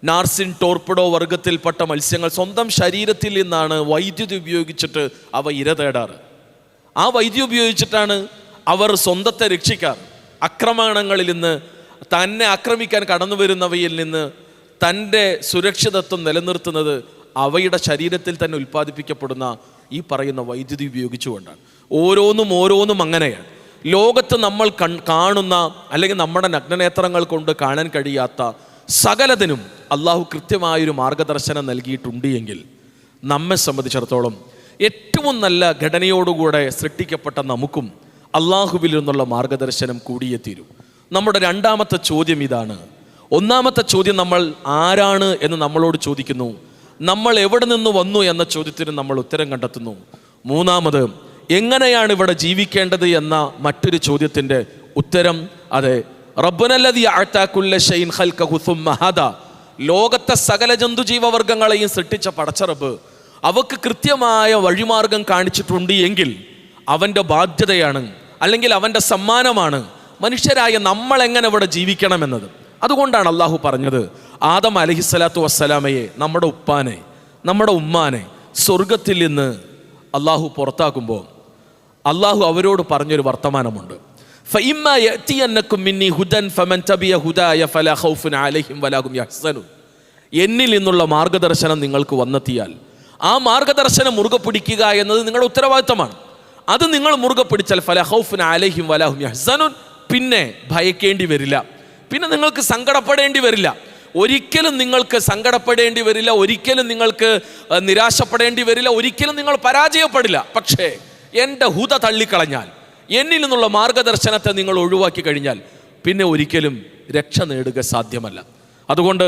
നാർസിൻ ടോർപിഡോ വർഗത്തിൽപ്പെട്ട മത്സ്യങ്ങൾ സ്വന്തം ശരീരത്തിൽ നിന്നാണ് വൈദ്യുതി ഉപയോഗിച്ചിട്ട് അവ ഇരതേടാറ്. ആ വൈദ്യുതി ഉപയോഗിച്ചിട്ടാണ് അവർ സ്വന്തത്തെ രക്ഷിക്കാറ്. ആക്രമണങ്ങളിൽ നിന്ന്, തന്നെ ആക്രമിക്കാൻ കടന്നു വരുന്നവയിൽ നിന്ന് തൻ്റെ സുരക്ഷിതത്വം നിലനിർത്തുന്നത് അവയുടെ ശരീരത്തിൽ തന്നെ ഉൽപ്പാദിപ്പിക്കപ്പെടുന്ന ഈ പറയുന്ന വൈദ്യുതി ഉപയോഗിച്ചുകൊണ്ടാണ്. ഓരോന്നും അങ്ങനെയാണ്. ലോകത്ത് നമ്മൾ കാണുന്ന അല്ലെങ്കിൽ നമ്മുടെ നഗ്നനേത്രങ്ങൾ കൊണ്ട് കാണാൻ കഴിയാത്ത സകലതിനും അള്ളാഹു കൃത്യമായൊരു മാർഗദർശനം നൽകിയിട്ടുണ്ട് എങ്കിൽ നമ്മെ സംബന്ധിച്ചിടത്തോളം ഏറ്റവും നല്ല ഘടനയോടുകൂടെ സൃഷ്ടിക്കപ്പെട്ട നമുക്കും അള്ളാഹുവിൽ നിന്നുള്ള മാർഗദർശനം കൂടിയേ തീരൂ. നമ്മുടെ രണ്ടാമത്തെ ചോദ്യം ഇതാണ്. ഒന്നാമത്തെ ചോദ്യം നമ്മൾ ആരാണ് എന്ന് നമ്മളോട് ചോദിക്കുന്നു. നമ്മൾ എവിടെ നിന്ന് വന്നു എന്ന ചോദ്യത്തിന് നമ്മൾ ഉത്തരം കണ്ടെത്തുന്നു. മൂന്നാമത് എങ്ങനെയാണ് ഇവിടെ ജീവിക്കേണ്ടത് എന്ന മറ്റൊരു ചോദ്യത്തിൻ്റെ ഉത്തരം അതെ, റബ്ബുനല്ലദീ അഅതാ കുല്ല ശൈഇൻ ഖൽഖഹു സുമ്മ ഹദാ, ലോകത്തെ സകല ജന്തുജീവവർഗങ്ങളെയും സൃഷ്ടിച്ച പടച്ച റബ്ബ് അവക്ക് കൃത്യമായ വഴിമാർഗം കാണിച്ചിട്ടുണ്ട് എങ്കിൽ അവൻ്റെ ബാധ്യതയാണ്, അല്ലെങ്കിൽ അവൻ്റെ സമ്മാനമാണ് മനുഷ്യരായ നമ്മൾ എങ്ങനെ ഇവിടെ ജീവിക്കണമെന്നത്. അതുകൊണ്ടാണ് അള്ളാഹു പറഞ്ഞത്, ആദം അലൈഹിസ്സലാത്തു വസ്സലാമയെ, നമ്മുടെ ഉപ്പാനെ, നമ്മുടെ ഉമ്മാനെ സ്വർഗത്തിൽ നിന്ന് അള്ളാഹു പുറത്താക്കുമ്പോൾ അള്ളാഹു അവരോട് പറഞ്ഞൊരു വർത്തമാനമുണ്ട്. فَإِمَّا يَأْتِيَنَّكُم مِّنِّي هُدًى فَمَن تَبِعَ هُدَايَ فَلَا خَوْفٌ عَلَيْهِمْ وَلَا هُمْ يَحْزَنُونَ. എന്നിൽ നിന്നുള്ള മാർഗദർശനം നിങ്ങൾക്ക് വന്നെത്തിയാൽ ആ മാർഗദർശനം മുറുകെ പിടിക്കുക എന്നത് നിങ്ങളുടെ ഉത്തരവാദിത്തമാണ്. അത് നിങ്ങൾ മുറുകെ പിടിച്ചാൽ ഫലാ ഖൗഫുൻ അലൈഹിം വലാ ഹും യഹ്സനൂൻ, പിന്നെ ഭയക്കേണ്ടി വരില്ല, പിന്നെ നിങ്ങൾക്ക് സങ്കടപ്പെടേണ്ടി വരില്ല. ഒരിക്കലും നിങ്ങൾക്ക് സങ്കടപ്പെടേണ്ടി വരില്ല, ഒരിക്കലും നിങ്ങൾക്ക് നിരാശപ്പെടേണ്ടി വരില്ല, ഒരിക്കലും നിങ്ങൾ പരാജയപ്പെടില്ല. പക്ഷേ എൻ്റെ ഹുദ തള്ളിക്കളഞ്ഞാൽ, എന്നിൽ നിന്നുള്ള മാർഗദർശനത്തെ നിങ്ങൾ ഒഴിവാക്കി കഴിഞ്ഞാൽ പിന്നെ ഒരിക്കലും രക്ഷ നേടുക സാധ്യമല്ല. അതുകൊണ്ട്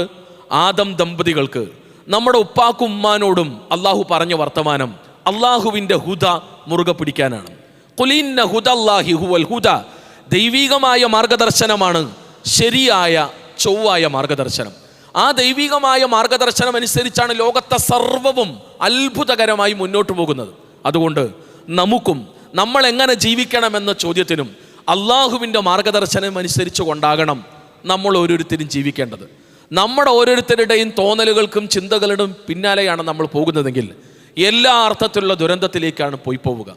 ആദം ദമ്പതികൾക്ക്, നമ്മുടെ ഉപ്പാക്കും ഉമ്മാനോടും അള്ളാഹു പറഞ്ഞ വർത്തമാനം അള്ളാഹുവിൻ്റെ ഹുദ മുറുകെ പിടിക്കാനാണ്. ഖുലിന്ന ഹുദല്ലാഹി ഹുവൽ ഹുദ, ദൈവികമായ മാർഗദർശനമാണ് ശരിയായ ചൊവ്വായ മാർഗദർശനം. ആ ദൈവികമായ മാർഗദർശനം അനുസരിച്ചാണ് ലോകത്തെ സർവ്വവും അത്ഭുതകരമായി മുന്നോട്ട് പോകുന്നത്. അതുകൊണ്ട് നമുക്കും നമ്മൾ എങ്ങനെ ജീവിക്കണമെന്ന ചോദ്യത്തിനും അള്ളാഹുവിൻ്റെ മാർഗദർശനം അനുസരിച്ച് കൊണ്ടാകണം നമ്മൾ ഓരോരുത്തരും ജീവിക്കേണ്ടത്. നമ്മുടെ ഓരോരുത്തരുടെയും തോന്നലുകൾക്കും ചിന്തകളുടെയും പിന്നാലെയാണ് നമ്മൾ പോകുന്നതെങ്കിൽ എല്ലാ അർത്ഥത്തിലുള്ള ദുരന്തത്തിലേക്കാണ് പോവുക.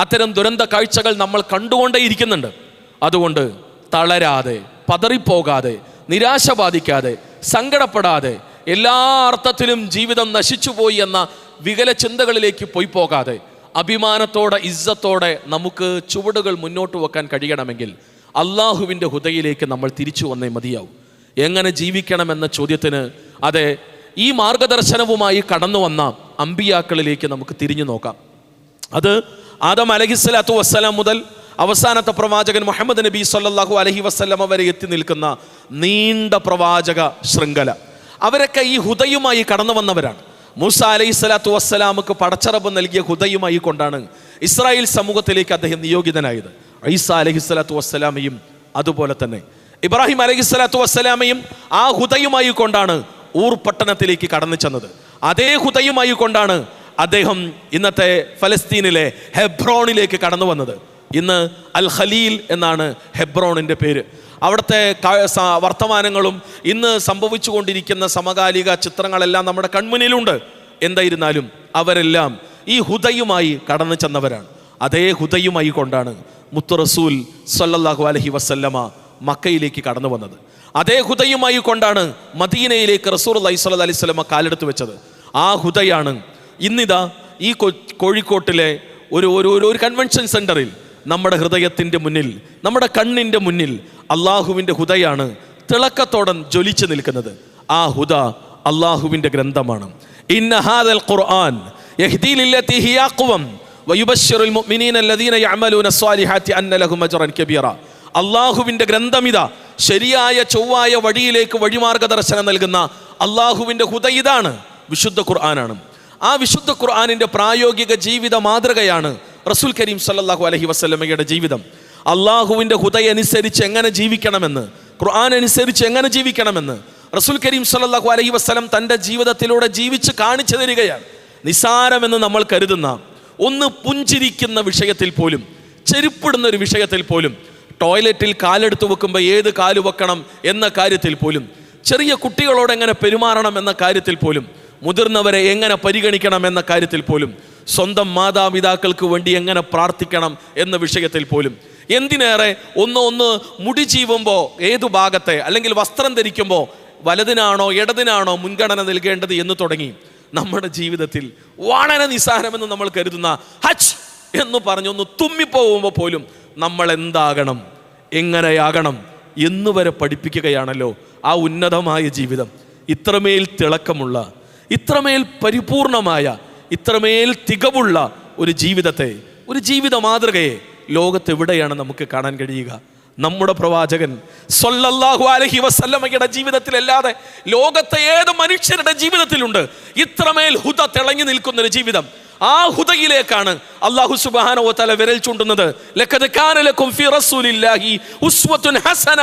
അത്തരം ദുരന്ത കാഴ്ചകൾ നമ്മൾ കണ്ടുകൊണ്ടേയിരിക്കുന്നുണ്ട്. അതുകൊണ്ട് തളരാതെ, പതറിപ്പോകാതെ, നിരാശ ബാധിക്കാതെ, സങ്കടപ്പെടാതെ, എല്ലാ അർത്ഥത്തിലും ജീവിതം നശിച്ചുപോയി എന്ന വികല ചിന്തകളിലേക്ക് പോകാതെ അഭിമാനത്തോടെ, ഇസ്സത്തോടെ നമുക്ക് ചുവടുകൾ മുന്നോട്ട് വെക്കാൻ കഴിയണമെങ്കിൽ അള്ളാഹുവിൻ്റെ ഹുദയിലേക്ക് നമ്മൾ തിരിച്ചു വന്നേ മതിയാവും. എങ്ങനെ ജീവിക്കണമെന്ന ചോദ്യത്തിന് അതെ, ഈ മാർഗദർശനവുമായി കടന്നു വന്ന അമ്പിയാക്കളിലേക്ക് നമുക്ക് തിരിഞ്ഞു നോക്കാം. അത് ആദം അലൈഹിസ്സലാത്തു വസ്സലാം മുതൽ അവസാനത്തെ പ്രവാചകൻ മുഹമ്മദ് നബി സല്ലല്ലാഹു അലൈഹി വസല്ലമ വരെ എത്തി നിൽക്കുന്ന നീണ്ട പ്രവാചക ശൃംഖല. അവരൊക്കെ ഈ ഹുദയുമായി കടന്നു വന്നവരാണ്. മൂസ അലൈഹിസ്സലാത്തു വസ്സലാമുക്ക് പടച്ചറബ് നൽകിയ ഹുദയുമായി കൊണ്ടാണ് ഇസ്രായേൽ സമൂഹത്തിലേക്ക് അദ്ദേഹം നിയോഗിതനായത്. ഈസ അലൈഹിസ്സലാത്തു വസ്സലാമയും അതുപോലെ തന്നെ ഇബ്രാഹിം അലൈഹിസ്സലാത്തു വസ്സലാമയും ആ ഹുദയുമായി കൊണ്ടാണ് ഊർ പട്ടണത്തിലേക്ക് കടന്നു ചെന്നത്. അതേ ഹുദയുമായി കൊണ്ടാണ് അദ്ദേഹം ഇന്നത്തെ ഫലസ്തീനിലെ ഹെബ്രോണിലേക്ക് കടന്നു വന്നത്. ഇന്ന് അൽ ഖലീൽ എന്നാണ് ഹെബ്രോണിൻ്റെ പേര്. അവിടുത്തെ വർത്തമാനങ്ങളും ഇന്ന് സംഭവിച്ചു കൊണ്ടിരിക്കുന്ന സമകാലിക ചിത്രങ്ങളെല്ലാം നമ്മുടെ കൺമുന്നിലുണ്ട്. എന്തായിരുന്നാലും അവരെല്ലാം ഈ ഹുദയുമായി കടന്നു ചെന്നവരാണ്. അതേ ഹുദയുമായി കൊണ്ടാണ് മുത്ത് റസൂൽ സല്ലല്ലാഹു അലൈഹി വസല്ലമ മക്കയിലേക്ക് കടന്നു വന്നത്. അതേ ഹുദയുമായി കൊണ്ടാണ് മദീനയിലേക്ക് റസൂലുള്ളാഹി സ്വല്ലല്ലാഹു അലൈഹി വസല്ലമ കാലെടുത്ത് വെച്ചത്. ആ ഹുദയാണ് ഇന്നിതാ ഈ കോഴിക്കോട്ടിലെ ഒരു കൺവെൻഷൻ സെന്ററിൽ നമ്മുടെ ഹൃദയത്തിൻ്റെ മുന്നിൽ, നമ്മുടെ കണ്ണിൻ്റെ മുന്നിൽ അള്ളാഹുവിൻ്റെ ഹുദയാണ് തിളക്കത്തോടെ ജ്വലിച്ചു നിൽക്കുന്നത്. ആ ഹുദ അള്ളാഹുവിൻ്റെ ഗ്രന്ഥമാണ്. ഇന്ന ഹാദൽ ഖുർആൻ യഹ്ദീ ലില്ലതി ഹിയ അഖ്വം വയുബശ്ശിറുൽ മുഅ്മിനീന അല്ലദീന യഅമലൂന സ്വാലിഹാത്തി അന്ന ലഹും അജ്റൻ കബീറ. അള്ളാഹുവിൻ്റെ ഗ്രന്ഥമിതാ ശരിയായ ചൊവ്വായ വഴിയിലേക്ക് വഴിമാർഗദർശനം നൽകുന്ന അള്ളാഹുവിൻ്റെ ഹുദ ഇതാണ്, വിശുദ്ധ ഖുർആനാണ്. ആ വിശുദ്ധ ഖുർആനിൻ്റെ പ്രായോഗിക ജീവിത മാതൃകയാണ് റസൂൽ കരീം സല്ലല്ലാഹു അലൈഹി വസല്ലമയുടെ ജീവിതം. അള്ളാഹുവിൻ്റെ ഹുദയനുസരിച്ച് എങ്ങനെ ജീവിക്കണമെന്ന്, ഖുർആൻ അനുസരിച്ച് എങ്ങനെ ജീവിക്കണമെന്ന് റസൂൽ കരീം സല്ലല്ലാഹു അലൈഹി വസല്ലം തൻ്റെ ജീവിതത്തിലൂടെ ജീവിച്ച് കാണിച്ചു തരികയാണ്. നിസാരമെന്ന് നമ്മൾ കരുതുന്ന ഒന്ന് പുഞ്ചിരിക്കുന്ന വിഷയത്തിൽ പോലും, ചെരുപ്പിടുന്ന ഒരു വിഷയത്തിൽ പോലും, ടോയ്ലറ്റിൽ കാലെടുത്ത് വെക്കുമ്പോൾ ഏത് കാല് വെക്കണം എന്ന കാര്യത്തിൽ പോലും, ചെറിയ കുട്ടികളോട് എങ്ങനെ പെരുമാറണം എന്ന കാര്യത്തിൽ പോലും, മുതിർന്നവരെ എങ്ങനെ പരിഗണിക്കണം എന്ന കാര്യത്തിൽ പോലും, സ്വന്തം മാതാപിതാക്കൾക്ക് വേണ്ടി എങ്ങനെ പ്രാർത്ഥിക്കണം എന്ന വിഷയത്തിൽ പോലും, എന്തിനേറെ ഒന്ന് മുടി ചീവുമ്പോൾ ഏതു ഭാഗത്തെ, അല്ലെങ്കിൽ വസ്ത്രം ധരിക്കുമ്പോൾ വലതിനാണോ ഇടതിനാണോ മുൻഗണന നൽകേണ്ടത് എന്ന് തുടങ്ങി നമ്മുടെ ജീവിതത്തിൽ വളരെ നിസ്സാരമെന്ന് നമ്മൾ കരുതുന്ന ഹജ്ജ് എന്ന് പറഞ്ഞൊന്ന് തുമ്മിപ്പോകുമ്പോൾ പോലും നമ്മൾ എന്താകണം, എങ്ങനെയാകണം എന്നുവരെ പഠിപ്പിക്കുകയാണല്ലോ ആ ഉന്നതമായ ജീവിതം. ഇത്രമേൽ തിളക്കമുള്ള, ഇത്രമേൽ പരിപൂർണമായ, ഇത്രമേൽ തികവുള്ള ഒരു ജീവിതത്തെ, ഒരു ജീവിത മാതൃകയെ ലോകത്തെവിടെയാണ് നമുക്ക് കാണാൻ കഴിയുക? നമ്മുടെ പ്രവാചകൻ സ്വല്ലല്ലാഹു അലൈഹി വസല്ലമയുടെ ജീവിതത്തിലല്ലാതെ ലോകത്തെ ഏത് മനുഷ്യരുടെ ജീവിതത്തിലുണ്ട് ഇത്രമേൽ ഹുദ തിളങ്ങി നിൽക്കുന്നൊരു ജീവിതം? ആ ഹുദയിലേക്കാണ് അല്ലാഹു സുബ്ഹാനഹു വ തആല വിരൽ ചൂണ്ടുന്നത്. ലഖദ് കാന ലക്കും ഫീ റസൂലില്ലാഹി ഉസ്വത്തുൻ ഹസന,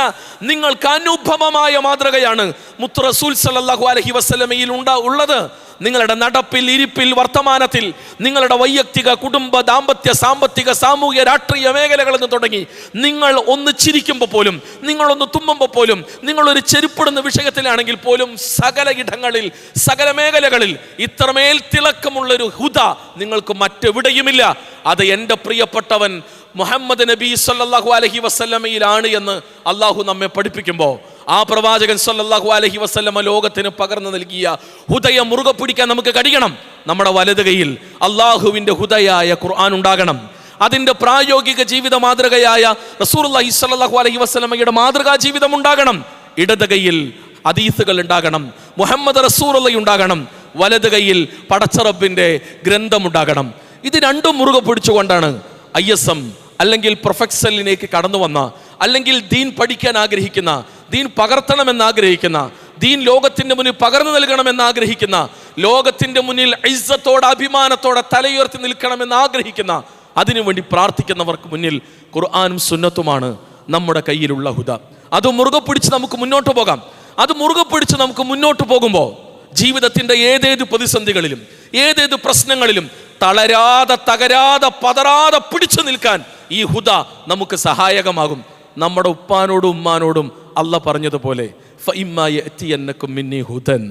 നിങ്ങൾക്ക് അനുപമമായ മാതൃകയാണ് മുത്ത് റസൂൽ സല്ലല്ലാഹു അലൈഹി വസല്ലമയിൽ ഉള്ളത്. നിങ്ങളുടെ നടപ്പിൽ, ഇരിപ്പിൽ, വർത്തമാനത്തിൽ, നിങ്ങളുടെ വൈയക്തിക, കുടുംബ, ദാമ്പത്യ, സാമ്പത്തിക, സാമൂഹ്യ, രാഷ്ട്രീയ മേഖലകളിൽ നിന്ന് തുടങ്ങി നിങ്ങൾ ഒന്ന് ചിരിക്കുമ്പോൾ പോലും, നിങ്ങളൊന്ന് തുമ്മുമ്പോൾ പോലും, നിങ്ങളൊരു ചെരുപ്പിടുന്ന വിഷയത്തിലാണെങ്കിൽ പോലും സകല ഇടങ്ങളിൽ, സകല മേഖലകളിൽ ഇത്രമേൽ തിളക്കമുള്ളൊരു ഹുദ നിങ്ങൾക്ക് മറ്റെവിടെയുമില്ല. അത് എൻ്റെ പ്രിയപ്പെട്ടവൻ മുഹമ്മദ് നബി സല്ലല്ലാഹു അലൈഹി വസല്ലമയിലാണ് എന്ന് അള്ളാഹു നമ്മെ പഠിപ്പിക്കുമ്പോൾ, ആ പ്രവാചകൻ സല്ലല്ലാഹു അലൈഹി വസല്ലമ ലോകത്തിന് പകർന്നു നൽകിയ ഹുദയ മുറുകെ പിടിക്കാൻ നമുക്ക് കഴിയണം. നമ്മുടെ വലത് കൈയിൽ അള്ളാഹുവിൻ്റെ ഹുദയായ ഖുർആൻ ഉണ്ടാകണം. അതിൻ്റെ പ്രായോഗിക ജീവിത മാതൃകയായ റസൂലുള്ളാഹി സ്വല്ലല്ലാഹു അലൈഹി വസല്ലമയുടെ മാതൃകാ ജീവിതം ഉണ്ടാകണം. ഇടത് കൈയിൽ ഹദീസുകൾ ഉണ്ടാകണം, മുഹമ്മദ് റസൂലുള്ളാഹി ഉണ്ടാകണം. വലത് കൈയിൽ പടച്ചറബിൻ്റെ ഗ്രന്ഥമുണ്ടാകണം. ഇത് രണ്ടും മുറുകെ പിടിച്ചുകൊണ്ടാണ് ISM അല്ലെങ്കിൽ പ്രൊഫഷണലിലേക്ക് കടന്നു വന്ന, അല്ലെങ്കിൽ ദീൻ പഠിക്കാൻ ആഗ്രഹിക്കുന്ന, ദീൻ പകർത്തണമെന്ന് ആഗ്രഹിക്കുന്ന, ദീൻ ലോകത്തിൻ്റെ മുന്നിൽ പകർന്നു നൽകണമെന്ന് ആഗ്രഹിക്കുന്ന, ലോകത്തിൻ്റെ മുന്നിൽ ഇസ്സത്തോടെ, അഭിമാനത്തോടെ തലയുയർത്തി നിൽക്കണമെന്ന് ആഗ്രഹിക്കുന്ന, അതിനുവേണ്ടി പ്രാർത്ഥിക്കുന്നവർക്ക് മുന്നിൽ ഖുർആനും സുന്നത്തുമാണ് നമ്മുടെ കയ്യിലുള്ള ഹുദ. അത് മുറുകെ പിടിച്ച് നമുക്ക് മുന്നോട്ട് പോകാം. അത് മുറുകെ പിടിച്ച് നമുക്ക് മുന്നോട്ട് പോകുമ്പോൾ ജീവിതത്തിൻ്റെ ഏതേത് പ്രതിസന്ധികളിലും, ഏതേത് പ്രശ്നങ്ങളിലും തളരാതെ, തകരാതെ, പതറാതെ പിടിച്ചു നിൽക്കാൻ ഈ ഹുദ നമുക്ക് സഹായകമാകും. നമ്മുടെ ഉപ്പാനോടും ഉമ്മാനോടും അല്ല പറഞ്ഞതുപോലെ ഫഇമ്മാ യഅതിയന്നകും മിന്നി ഹുദൻ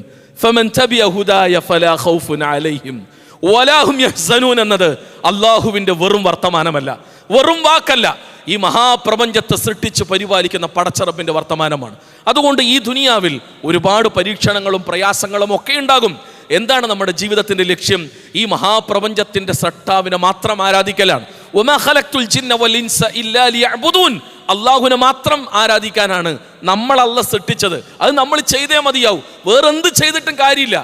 ഫമൻ തബിഅ ഹുദായ ഫലാ ഖൗഫുൻ അലൈഹിം വലാ ഹും യഹ്സനൂൻ എന്നത് അല്ലാഹുവിൻ്റെ വെറും വർത്തമാനമല്ല, വെറും വാക്കല്ല. ഈ മഹാപ്രപഞ്ചത്തെ സൃഷ്ടിച്ച് പരിപാലിക്കുന്ന പടച്ചറബിൻ്റെ വർത്തമാനമാണ്. അതുകൊണ്ട് ഈ ദുനിയാവിൽ ഒരുപാട് പരീക്ഷണങ്ങളും പ്രയാസങ്ങളും ഒക്കെ ഉണ്ടാകും. എന്താണ് നമ്മുടെ ജീവിതത്തിൻ്റെ ലക്ഷ്യം? ഈ മഹാപ്രപഞ്ചത്തിൻ്റെ സൃഷ്ടാവിനെ മാത്രം ആരാധിക്കലാണ്. വമാ ഖലഖ്തുൽ ജിന്ന വൽ ഇൻസ ഇല്ലാ ലിയഅ്ബുദൂൻ, അള്ളാഹുവിനെ മാത്രം ആരാധിക്കാനാണ് നമ്മൾ അല്ലാഹ് സൃഷ്ടിച്ചത്. അത് നമ്മൾ ചെയ്തേ മതിയാവും, വേറെന്ത് ചെയ്തിട്ടും കാര്യമില്ല.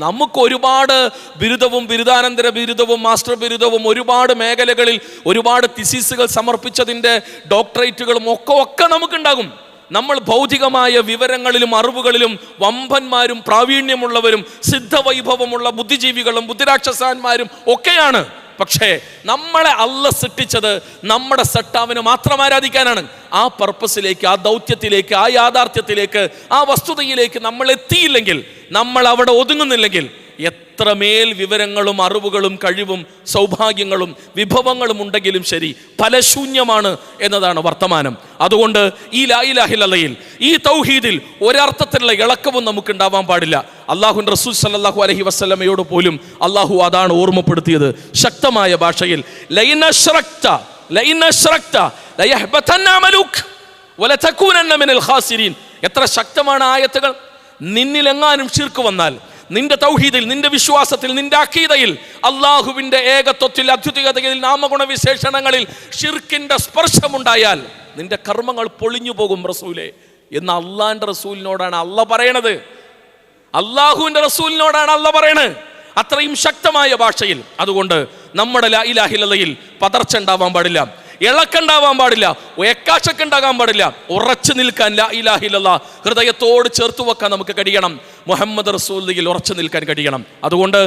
നമുക്ക് ഒരുപാട് ബിരുദവും, ബിരുദാനന്തര ബിരുദവും, മാസ്റ്റർ ബിരുദവും, ഒരുപാട് മേഖലകളിൽ ഒരുപാട് തിസീസുകൾ സമർപ്പിച്ചതിൻ്റെ ഡോക്ടറേറ്റുകളും ഒക്കെ നമുക്കുണ്ടാകും. നമ്മൾ ഭൗതികമായ വിവരങ്ങളിലും അറിവുകളിലും വമ്പന്മാരും പ്രാവീണ്യമുള്ളവരും സിദ്ധവൈഭവമുള്ള ബുദ്ധിജീവികളും ബുദ്ധിരാക്ഷസന്മാരും ഒക്കെയാണ്. പക്ഷേ നമ്മളെ അല്ലാഹ് സൃഷ്ടിച്ചത് നമ്മുടെ സൃഷ്ടാവിനെ മാത്രം ആരാധിക്കാനാണ്. ആ പർപ്പസിലേക്ക്, ആ ദൗത്യത്തിലേക്ക്, ആ യാഥാർത്ഥ്യത്തിലേക്ക്, ആ വസ്തുതയിലേക്ക് നമ്മൾ എത്തിയില്ലെങ്കിൽ, നമ്മൾ അവിടെ ഒതുങ്ങുന്നില്ലെങ്കിൽ, എത്രമേൽ വിവരങ്ങളും അറിവുകളും കഴിവും സൗഭാഗ്യങ്ങളും വിഭവങ്ങളും ഉണ്ടെങ്കിലും ശരി, ഫലശൂന്യമാണ് എന്നതാണ് വർത്തമാനം. അതുകൊണ്ട് ഈ ലാ ഇലാഹ ഇല്ലല്ലയിൽ, ഈ തൗഹീദിൽ ഒരർത്ഥത്തിലുള്ള ഇളക്കവും നമുക്ക് ഉണ്ടാവാൻ പാടില്ല. അല്ലാഹുവിൻ്റെ റസൂൽ സല്ലല്ലാഹു അലൈഹി വസല്ലമയോട് പോലും അള്ളാഹു അതാണ് ഓർമ്മപ്പെടുത്തിയത് ശക്തമായ ഭാഷയിൽ. ലഇൻ അശ്റക്ത ലയഹ്ബതന്ന അമലുക വലതകൂനന്ന മിനൽ ഖാസിരീൻ. എത്ര ശക്തമാണ് ആയത്തുകൾ! നിന്നിലെങ്ങാനും ശിർക്ക് വന്നാൽ, നിന്റെ തൗഹീദിൽ, നിന്റെ വിശ്വാസത്തിൽ, നിന്റെ അഖീദയിൽ, അള്ളാഹുവിൻ്റെ ഏകത്വത്തിൽ, അദ്വിതീയതയിൽ, നാമഗുണവിശേഷണങ്ങളിൽ ഷിർക്കിൻ്റെ സ്പർശമുണ്ടായാൽ നിന്റെ കർമ്മങ്ങൾ പൊളിഞ്ഞു പോകും റസൂലേ എന്ന് അള്ളാഹിൻ്റെ റസൂലിനോടാണ് അല്ല പറയണത്. അള്ളാഹുവിൻ്റെ റസൂലിനോടാണ് അല്ല പറയണത്, അത്രയും ശക്തമായ ഭാഷയിൽ. അതുകൊണ്ട് നമ്മുടെ ലാ ഇലാഹ ഇല്ലല്ലയിൽ പതർച്ച ഉണ്ടാവാൻ പാടില്ല. ഇളക്കുണ്ടാവാൻ പാടില്ല, എക്കാശക്കുണ്ടാകാൻ പാടില്ല. ഉറച്ചു നിൽക്കാൻ ലാ ഇലാഹ ഇല്ലല്ലാഹ് ഹൃദയത്തോട് ചേർത്ത് വെക്കാൻ നമുക്ക് കഴിയണം. മുഹമ്മദ് റസൂലുള്ളാഹിൽ ഉറച്ചു നിൽക്കാൻ കഴിയണം. അതുകൊണ്ട്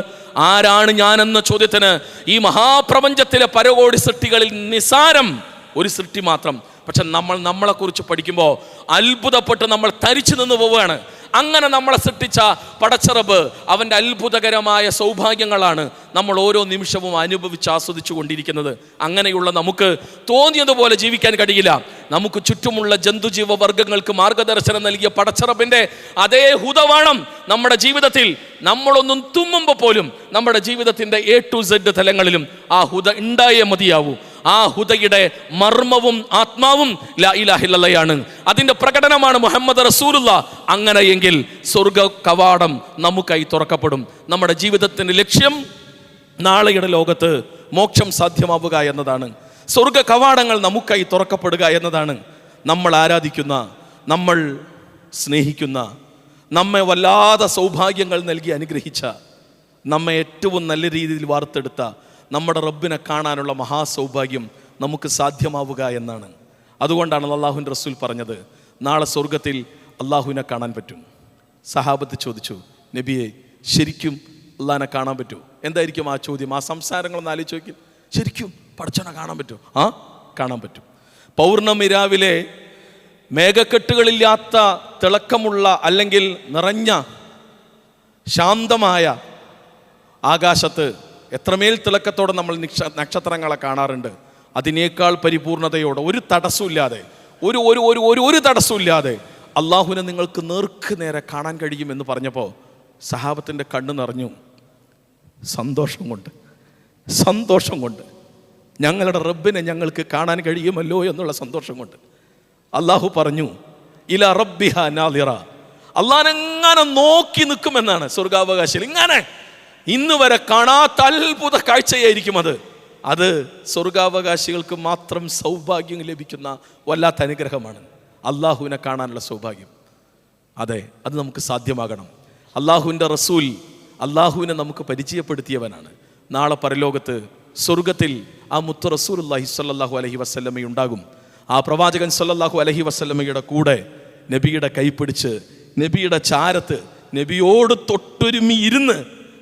ആരാണ് ഞാനെന്ന ചോദ്യത്തിന് ഈ മഹാപ്രപഞ്ചത്തിലെ പരകോടി സൃഷ്ടികളിൽ നിസാരം ഒരു സൃഷ്ടി മാത്രം. പക്ഷെ നമ്മളെക്കുറിച്ച് പഠിക്കുമ്പോൾ അത്ഭുതപ്പെട്ട് നമ്മൾ തരിച്ചു നിന്ന് പോവുകയാണ്. അങ്ങനെ നമ്മളെ സൃഷ്ടിച്ച പടച്ചറബ് അവൻ്റെ അത്ഭുതകരമായ സൗഭാഗ്യങ്ങളാണ് നമ്മൾ ഓരോ നിമിഷവും അനുഭവിച്ച് ആസ്വദിച്ചു കൊണ്ടിരിക്കുന്നത്. അങ്ങനെയുള്ള നമുക്ക് തോന്നിയതുപോലെ ജീവിക്കാൻ കഴിയില്ല. നമുക്ക് ചുറ്റുമുള്ള ജന്തുജീവ വർഗ്ഗങ്ങൾക്ക് മാർഗദർശനം നൽകിയ പടച്ചറബിൻ്റെ അതേ ഹുദ വേണം നമ്മുടെ ജീവിതത്തിൽ. നമ്മളൊന്നും തുമ്മുമ്പോൾ പോലും നമ്മുടെ ജീവിതത്തിൻ്റെ A to Z തലങ്ങളിലും ആ ഹുദ ഉണ്ടായേ മതിയാവൂ. ആ ഹുദയുടെ മർമ്മവും ആത്മാവും ലാ ഇലാഹ ഇല്ലല്ലാഹയാണ്. അതിൻ്റെ പ്രകടനമാണ് മുഹമ്മദ് റസൂലുള്ളാഹ്. അങ്ങനെയെങ്കിൽ സ്വർഗ കവാടം നമുക്കായി തുറക്കപ്പെടും. നമ്മുടെ ജീവിതത്തിൻ്റെ ലക്ഷ്യം നാളെയുടെ ലോകത്ത് മോക്ഷം സാധ്യമാവുക എന്നതാണ്. സ്വർഗ കവാടങ്ങൾ നമുക്കായി തുറക്കപ്പെടുക എന്നതാണ്. നമ്മൾ ആരാധിക്കുന്ന, നമ്മൾ സ്നേഹിക്കുന്ന, നമ്മെ വല്ലാതെ സൗഭാഗ്യങ്ങൾ നൽകി അനുഗ്രഹിച്ച, നമ്മെ ഏറ്റവും നല്ല രീതിയിൽ വാർത്തെടുത്ത നമ്മുടെ റബ്ബിനെ കാണാനുള്ള മഹാസൗഭാഗ്യം നമുക്ക് സാധ്യമാവുക എന്നാണ്. അതുകൊണ്ടാണ് അല്ലാഹുവിൻ്റെ റസൂൽ പറഞ്ഞത്, നാളെ സ്വർഗത്തിൽ അള്ളാഹുവിനെ കാണാൻ പറ്റും. സഹാബത്ത് ചോദിച്ചു, നബിയെ ശരിക്കും അള്ളാഹിനെ കാണാൻ പറ്റുമോ? എന്തായിരിക്കും ആ ചോദ്യം? ആ സംസാരങ്ങളൊന്ന് ആലോചിച്ച് നോക്കി. ശരിക്കും പടച്ചോനെ കാണാൻ പറ്റുമോ? ആ, കാണാൻ പറ്റും. പൗർണമി രാവിലെ മേഘക്കെട്ടുകളില്ലാത്ത തിളക്കമുള്ള അല്ലെങ്കിൽ നിറഞ്ഞ ശാന്തമായ ആകാശത്ത് എത്രമേൽ തിളക്കത്തോടെ നമ്മൾ നക്ഷത്രങ്ങളെ കാണാറുണ്ട്. അതിനേക്കാൾ പരിപൂർണതയോടെ ഒരു തടസ്സമില്ലാതെ ഒരു തടസ്സമില്ലാതെ അള്ളാഹുവിനെ നിങ്ങൾക്ക് നേർക്ക് നേരെ കാണാൻ കഴിയുമെന്ന് പറഞ്ഞപ്പോൾ സഹാബത്തിൻ്റെ കണ്ണ് നിറഞ്ഞു. സന്തോഷം കൊണ്ട് ഞങ്ങളുടെ റബ്ബിനെ ഞങ്ങൾക്ക് കാണാൻ കഴിയുമല്ലോ എന്നുള്ള സന്തോഷം കൊണ്ട് അള്ളാഹു പറഞ്ഞു, ഇല റബ്ബിഹ നാദിറ, അള്ളാഹനെങ്ങനെ നോക്കി നിൽക്കുമെന്നാണ് സ്വർഗാവകാശികൾ. ഇങ്ങനെ ഇന്ന് വരെ കാണാത്ത അത്ഭുത കാഴ്ചയായിരിക്കും അത് സ്വർഗാവകാശികൾക്ക് മാത്രം സൗഭാഗ്യം ലഭിക്കുന്ന വല്ലാത്ത അനുഗ്രഹമാണ് അള്ളാഹുവിനെ കാണാനുള്ള സൗഭാഗ്യം. അതെ, അത് നമുക്ക് സാധ്യമാകണം. അള്ളാഹുവിൻ്റെ റസൂൽ അള്ളാഹുവിനെ നമുക്ക് പരിചയപ്പെടുത്തിയവനാണ്. നാളെ പരലോകത്ത് സ്വർഗത്തിൽ ആ മുത്ത് റസൂലുള്ളാഹി സ്വല്ലല്ലാഹു അലൈഹി വസല്ലമ ഉണ്ടാകും. ആ പ്രവാചകൻ സ്വല്ലല്ലാഹു അലൈഹി വസല്ലമയുടെ കൂടെ നബിയുടെ കൈപിടിച്ച്, നബിയുടെ ചാരത്ത്, നബിയോട് തൊട്ടൊരുമി ഇരുന്ന്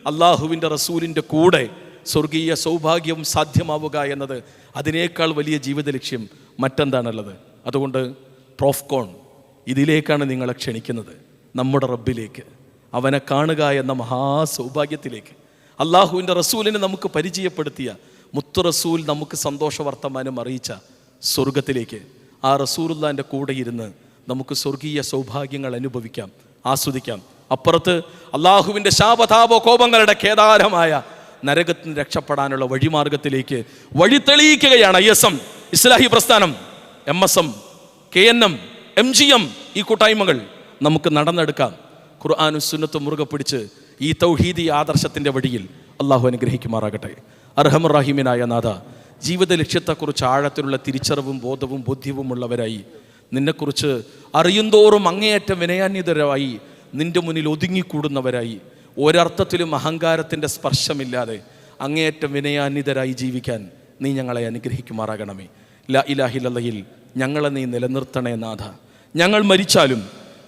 അള്ളാഹുവിൻ്റെ റസൂലിൻ്റെ കൂടെ സ്വർഗീയ സൗഭാഗ്യം സാധ്യമാവുക എന്നത് അതിനേക്കാൾ വലിയ ജീവിത ലക്ഷ്യം മറ്റെന്താണുള്ളത്? അതുകൊണ്ട് പ്രോഫ്കോൺ ഇതിലേക്കാണ് നിങ്ങളെ ക്ഷണിക്കുന്നത്, നമ്മുടെ റബ്ബിലേക്ക്, അവനെ കാണുക എന്ന മഹാസൗഭാഗ്യത്തിലേക്ക്. അള്ളാഹുവിൻ്റെ റസൂലിനെ നമുക്ക് പരിചയപ്പെടുത്തിയ മുത്തു റസൂൽ നമുക്ക് സന്തോഷ വർത്തമാനം അറിയിച്ച സ്വർഗത്തിലേക്ക്, ആ റസൂലുള്ളാഹിൻ്റെ കൂടെ ഇരുന്ന് നമുക്ക് സ്വർഗീയ സൗഭാഗ്യങ്ങൾ അനുഭവിക്കാം, ആസ്വദിക്കാം. അപ്പുറത്ത് അള്ളാഹുവിൻ്റെ ശാപതാപ കോപങ്ങളുടെ കേദാരമായ നരകത്തിന് രക്ഷപ്പെടാനുള്ള വഴിമാർഗത്തിലേക്ക് വഴി തെളിയിക്കുകയാണ് ISM, ഇസ്ലാഹി പ്രസ്ഥാനം, MSM, KNM, MGM. ഈ കൂട്ടായ്മകൾ നമുക്ക് നടന്നെടുക്കാം. ഖുർആനും സുന്നത്തും മുറുകെ പിടിച്ച് ഈ തൗഹീദി ആദർശത്തിൻ്റെ വഴിയിൽ അള്ളാഹു അനുഗ്രഹിക്കുമാറാകട്ടെ. അർഹമർ റഹീമിനായ നാഥ, ജീവിത ലക്ഷ്യത്തെക്കുറിച്ച് ആഴത്തിലുള്ള തിരിച്ചറിവും ബോധവും ബോധ്യവും ഉള്ളവരായി, നിന്നെക്കുറിച്ച് അറിയുന്തോറും അങ്ങേയറ്റം വിനയാന്വിതരായി, നിൻ്റെ മുന്നിൽ ഒതുങ്ങിക്കൂടുന്നവരായി, ഒരർത്ഥത്തിലും അഹങ്കാരത്തിൻ്റെ സ്പർശമില്ലാതെ അങ്ങേയറ്റം വിനയാന്വിതരായി ജീവിക്കാൻ നീ ഞങ്ങളെ അനുഗ്രഹിക്കുമാറാകണമേ. ലാ ഇലാഹ ഇല്ലല്ലാഹിൽ ഞങ്ങളെ നീ നിലനിർത്തണേ നാഥ. ഞങ്ങൾ മരിച്ചാലും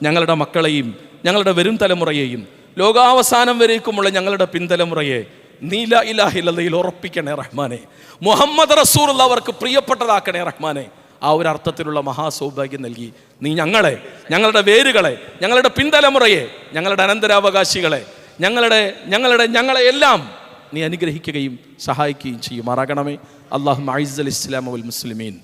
ഞങ്ങളുടെ മക്കളെയും ഞങ്ങളുടെ വരും തലമുറയെയും ലോകാവസാനം വരേക്കുമുള്ള ഞങ്ങളുടെ പിൻതലമുറയെ നീ ലാ ഇലാഹ ഇല്ലല്ലാഹിൽ ഉറപ്പിക്കണേ റഹ്മാനെ. മുഹമ്മദ് റസൂലുള്ളാഹി അവർക്ക് പ്രിയപ്പെട്ടതാക്കണേ റഹ്മാനെ. ആ ഒരു അർത്ഥത്തിലുള്ള മഹാസൗഭാഗ്യം നൽകി നീ ഞങ്ങളെ, ഞങ്ങളുടെ വേരുകളെ, ഞങ്ങളുടെ പിൻതലമുറയെ, ഞങ്ങളുടെ അനന്തരാവകാശികളെ, ഞങ്ങളെ എല്ലാം നീ അനുഗ്രഹിക്കുകയും സഹായിക്കുകയും ചെയ്യുമാറാകണമേ. അല്ലാഹുമ്മ അഇസ്സൽ ഇസ്ലാമ വൽ മുസ്ലിമീൻ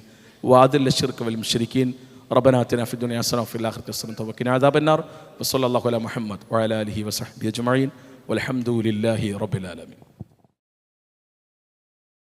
വഅദിൽ ശിർക വൽ മുശ്രിക്കീൻ. റബ്ബനാ ആതിനാ ഫിദ് ദുനിയാ ഹസനത വഫിൽ ആഖിറതി ഹസനത വഖിനാ അദാബന്നാർ. വസല്ലല്ലാഹു അലാ മുഹമ്മദ് വഅലാ ആലിഹി വസഹ്ബിഹി അജ്മഈൻ വൽഹംദുലില്ലാഹി റബ്ബിൽ ആലമീൻ.